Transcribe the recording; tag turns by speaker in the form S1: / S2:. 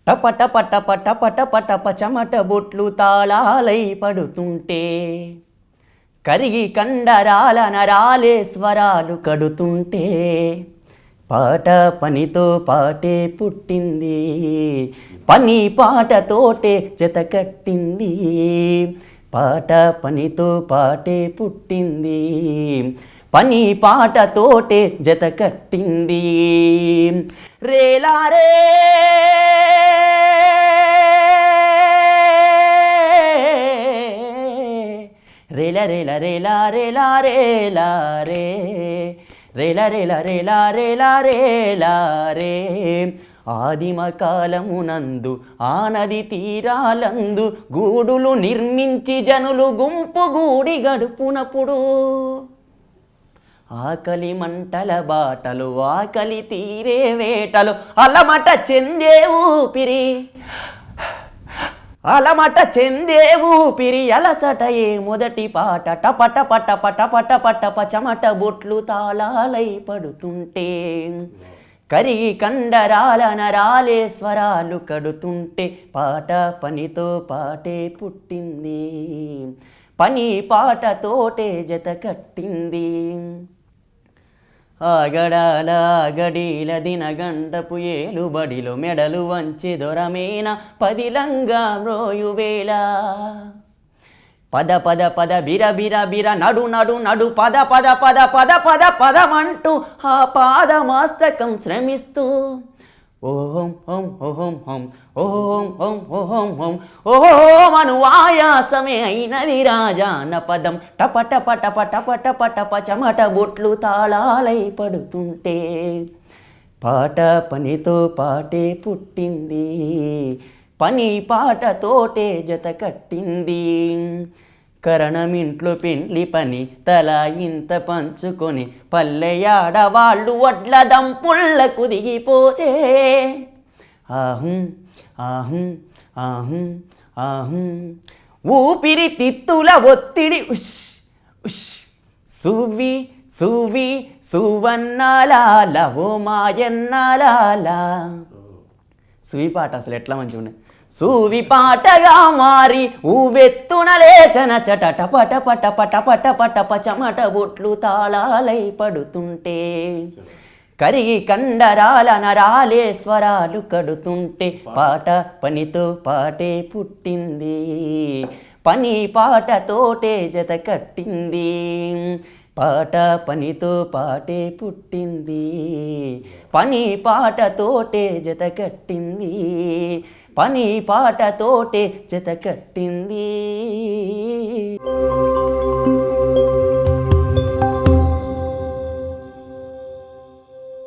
S1: టప టప టప టప టప టప చెమట బొట్లు తాళాలై పడుతుంటే కరిగి కండరాల నరాలే స్వరాలు కడుతుంటే పాట పనితో పాటే పుట్టింది, పని పాటతోటే జత కట్టింది. పాట పనితో పాటే పుట్టింది, పని పాటతోటే జత కట్టింది. రేలారే రేల రేల రేల రేల రేల రే రేల రేల రేల రేల రేల రే. ఆదిమ కాలమునందు ఆ నది తీరాలందు గూడులు నిర్మించి జనులు గుంపు గూడి గడుపునప్పుడు ఆకలి మంటల బాటలు ఆకలి తీరే వేటలు అలమట చెందే ఊపిరి, అలమట చెందే ఊపిరి అలసటయే మొదటి పాట. టపట పట పట పట పట పచమట బొట్లు తాళాలై పడుతుంటే కరిగి కండరాల నరాలే స్వరాలు కడుతుంటే పాట పనితో పాటే పుట్టింది, పని పాటతోటే జత కట్టింది. ఆగడాల గడీల దినగంటపు ఏలుబడిలో మెడలు వంచి దొరమేన పదిలంగా మ్రోయువేళ పద పద పద బిర బిర బిర నడు నడు నడు పద పద పద పద పద పదమంటూ ఆ పాదమాస్తకం శ్రమిస్తూ ఓం ఓం ఓం ఓం ఓం ఓం ఓం ఓం ఓం అను ఆయాసమే అయినది రాజాన పదం. టప టప టప టప టప టప చెమట బొట్లు తాళాలై పడుతుంటే పాట పనితో పాటే పుట్టింది, పని పాటతోటే జత కట్టింది. కరణమింట్లో పెండ్లి పని తల ఇంత పంచుకొని పల్లెయాడవాళ్ళు వడ్ల దంపుళ్ళకు దిగిపోతే ఆహుం ఆహుం ఆహుం ఆహుం ఊపిరి తిత్తుల ఒత్తిడి ఉష్ ఉష్ సువి సువి సువన్నాల ఓ మాయన్నాల. సువి పాట అసలు ఎట్లా మంచిగా ఉన్నాయి. సూవి పాటగా మారి ఊవెత్తున లేచన చట టపట పట పట పట పట పచమట బొట్లు తాళాలై పడుతుంటే కరిగి కండరాల నరాలే స్వరాలు కడుతుంటే పాట పనితో పాటే పుట్టింది, పని పాటతోటే జత కట్టింది. పాట పనితో పాటే పుట్టింది, పని పాటతోటే జత కట్టింది, పని పాటతోటే జత కట్టింది.